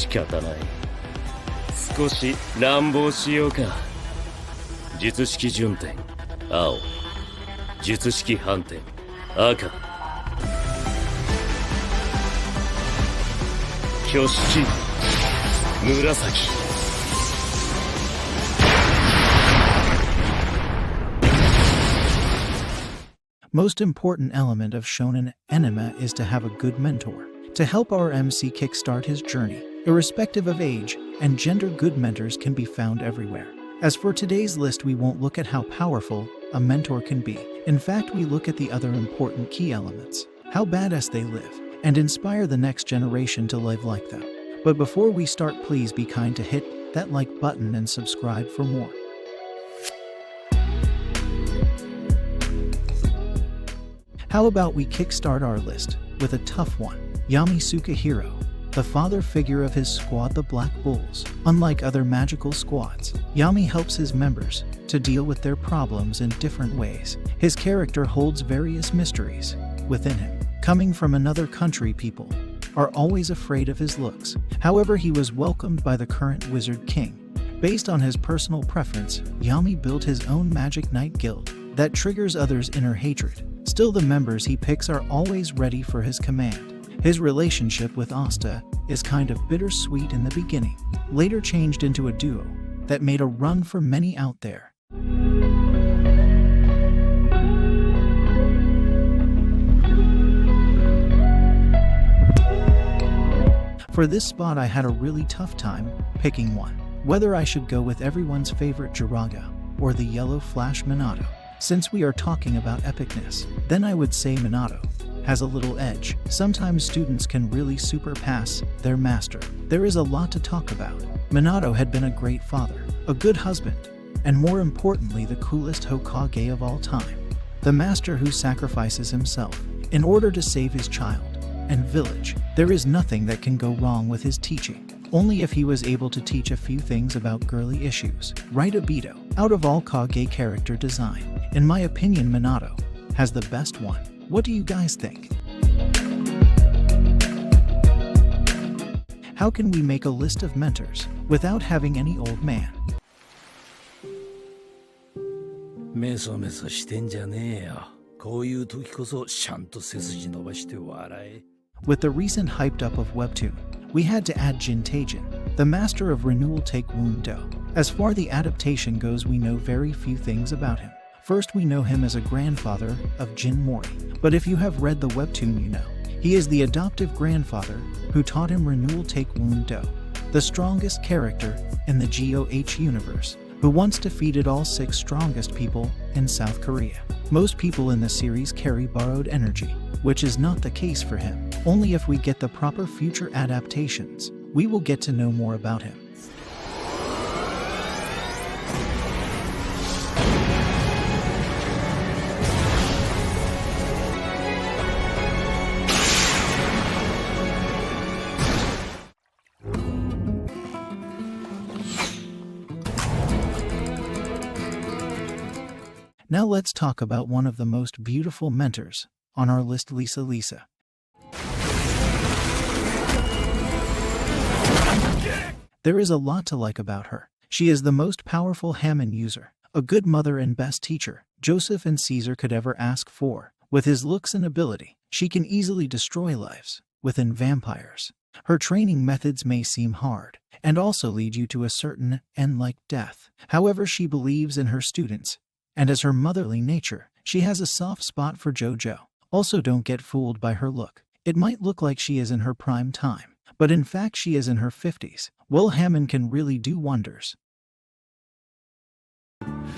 仕方ない。少し乱暴しようか。術式順天青、術式反転赤、挙式紫。Most important element of shonen anime is to have a good mentor. To help our MC kickstart his journey, irrespective of age and gender, good mentors can be found everywhere. As for today's list, we won't look at how powerful a mentor can be. In fact, we look at the other important key elements, how badass they live, and inspire the next generation to live like them. But before we start, please be kind to hit that like button and subscribe for more. How about we kickstart our list with a tough one? Yami Sukehiro, the father figure of his squad, the Black Bulls. Unlike other magical squads, Yami helps his members to deal with their problems in different ways. His character holds various mysteries within him. Coming from another country, people are always afraid of his looks. However, he was welcomed by the current Wizard King. Based on his personal preference, Yami built his own Magic Knight Guild that triggers others' inner hatred. Still, the members he picks are always ready for his command. His relationship with Asta is kind of bittersweet in the beginning, later changed into a duo that made a run for many out there. For this spot, I had a really tough time picking one, whether I should go with everyone's favorite Jiraiya or the yellow Flash Minato. Since we are talking about epicness, then I would say Minato has a little edge. Sometimes students can really surpass their master. There is a lot to talk about. Minato had been a great father, a good husband, and more importantly, the coolest Hokage of all time. The master who sacrifices himself in order to save his child and village. There is nothing that can go wrong with his teaching. Only if he was able to teach a few things about girly issues. Right, Obito. Out of all Kage character design, in my opinion, Minato has the best one. What do you guys think? How can we make a list of mentors without having any old man? メソメソしてんじゃねえよ。こういう時こそちゃんと背筋伸ばして笑え。 With the recent hyped up of Webtoon, we had to add Jin Taejin, the master of Renewal Taekwondo. As far the adaptation goes, we know very few things about him. First, we know him as a grandfather of Jin Mori, but if you have read the webtoon, you know he is the adoptive grandfather who taught him Renewal Taekwondo, the strongest character in the GOH universe, who once defeated all 6 strongest people in South Korea. Most people in the series carry borrowed energy, which is not the case for him. Only if we get the proper future adaptations, we will get to know more about him. Now let's talk about one of the most beautiful mentors on our list, Lisa. There is a lot to like about her. She is the most powerful Hammon user, a good mother and best teacher Joseph and Caesar could ever ask for. With his looks and ability, she can easily destroy lives within vampires. Her training methods may seem hard and also lead you to a certain end like death. However, she believes in her students, and as her motherly nature, she has a soft spot for JoJo. Also, don't get fooled by her look. It might look like she is in her prime time, but in fact she is in her 50s. Well, Hammon can really do wonders.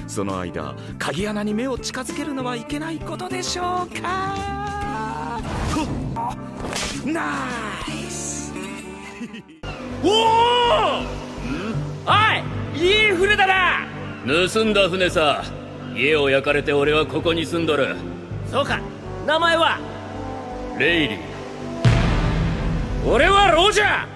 その間、鍵穴に目を近づけるのはいけないことでしょうか。ナイス。おお！おい、いい船だな。盗んだ船さ。家を焼かれて俺はここに住んどる。そうか。名前はレイリー。俺はロジャー。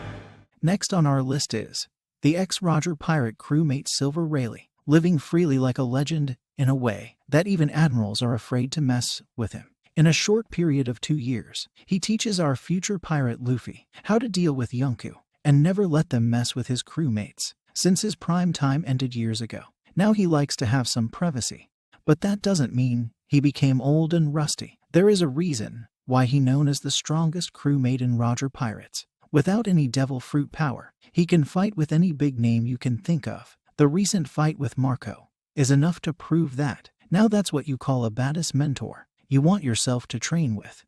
Next on our list is the ex-Roger pirate crewmate Silver Rayleigh, living freely like a legend in a way that even admirals are afraid to mess with him. In a short period of 2 years, he teaches our future pirate Luffy how to deal with Yonkou and never let them mess with his crewmates. Since his prime time ended years ago, now he likes to have some privacy. But that doesn't mean he became old and rusty. There is a reason why he's known as the strongest crewmate in Roger Pirates. Without any devil fruit power, he can fight with any big name you can think of. The recent fight with Marco is enough to prove that. Now that's what you call a badass mentor you want yourself to train with.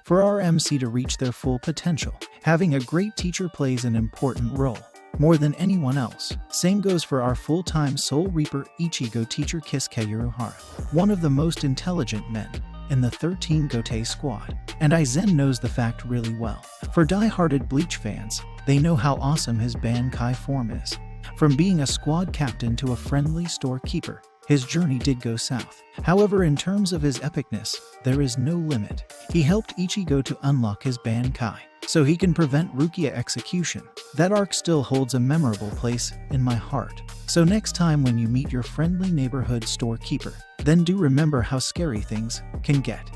For our MC to reach their full potential, having a great teacher plays an important role, more than anyone else. Same goes for our full-time Soul Reaper Ichigo teacher Kisuke Urahara, one of the most intelligent men in the 13 Gotei squad. And Aizen knows the fact really well. For die-hearted Bleach fans, they know how awesome his Bankai form is. From being a squad captain to a friendly storekeeper, his journey did go south. However, in terms of his epicness, there is no limit. He helped Ichigo to unlock his Bankai, so he can prevent Rukia execution. That arc still holds a memorable place in my heart. So next time when you meet your friendly neighborhood storekeeper, then do remember how scary things can get.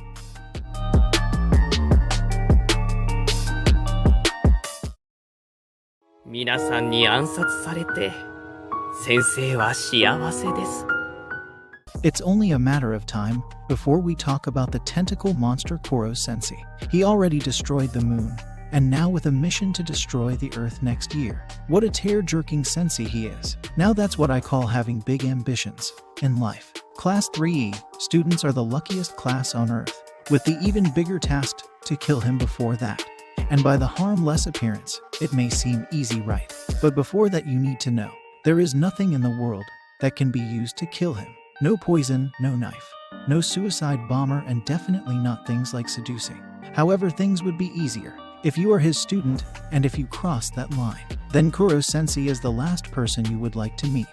It's only a matter of time before we talk about the tentacle monster Koro Sensei. He already destroyed the moon, and now with a mission to destroy the earth next year. What a tear-jerking sensei he is. Now that's what I call having big ambitions in life. Class 3E students are the luckiest class on earth, with the even bigger task to kill him before that. And by the harmless appearance, it may seem easy, right? But before that, you need to know, there is nothing in the world that can be used to kill him. No poison, no knife, no suicide bomber, and definitely not things like seducing. However, things would be easier if you are his student, and if you cross that line, then Koro Sensei is the last person you would like to meet.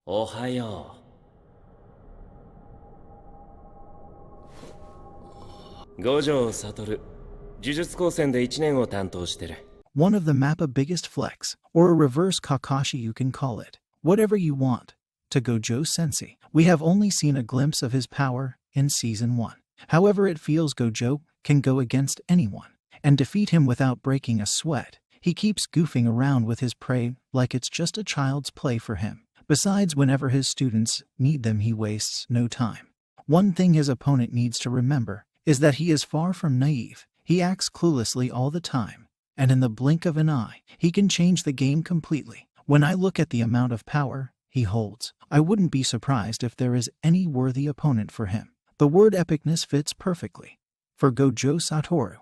Ohayo. Gojou Satoru. Jujutsu Kaisen de 1年を担当してる. One of the Mappa biggest flex, or a reverse Kakashi you can call it. Whatever you want, to Gojou Sensei. We have only seen a glimpse of his power in Season 1. However, it feels Gojou can go against anyone and defeat him without breaking a sweat. He keeps goofing around with his prey like it's just a child's play for him. Besides, whenever his students need them, he wastes no time. One thing his opponent needs to remember is that he is far from naive. He acts cluelessly all the time, and in the blink of an eye, he can change the game completely. When I look at the amount of power he holds, I wouldn't be surprised if there is any worthy opponent for him. The word epicness fits perfectly for Gojou Satoru.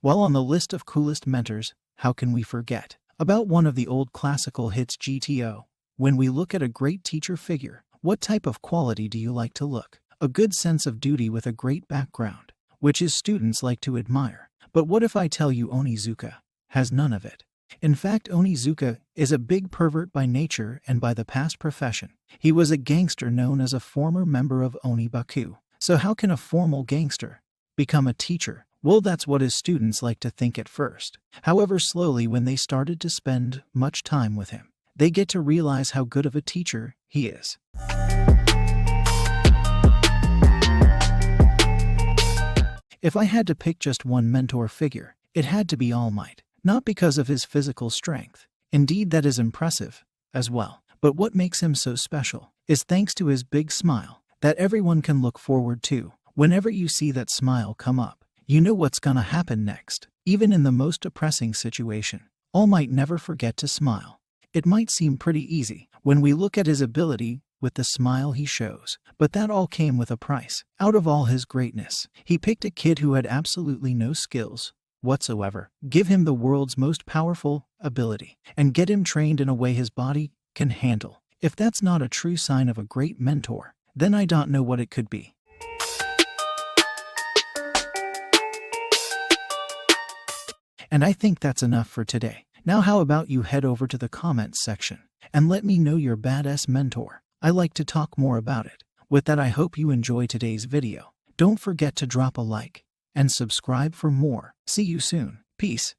While on the list of coolest mentors, how can we forget about one of the old classical hits, GTO? When we look at a great teacher figure, what type of quality do you like to look? A good sense of duty with a great background, which his students like to admire. But what if I tell you Onizuka has none of it? In fact, Onizuka is a big pervert by nature and by the past profession. He was a gangster known as a former member of Onibaku. So how can a formal gangster become a teacher? Well, that's what his students like to think at first. However, slowly, when they started to spend much time with him, they get to realize how good of a teacher he is. If I had to pick just one mentor figure, it had to be All Might. Not because of his physical strength. Indeed, that is impressive as well. But what makes him so special is thanks to his big smile that everyone can look forward to. Whenever you see that smile come up, you know what's gonna happen next. Even in the most depressing situation, All Might never forget to smile. It might seem pretty easy when we look at his ability with the smile he shows, but that all came with a price. Out of all his greatness, he picked a kid who had absolutely no skills whatsoever, give him the world's most powerful ability, and get him trained in a way his body can handle. If that's not a true sign of a great mentor, then I don't know what it could be. And I think that's enough for today. Now how about you head over to the comments section and let me know your badass mentor. I like to talk more about it. With that, I hope you enjoy today's video. Don't forget to drop a like and subscribe for more. See you soon. Peace.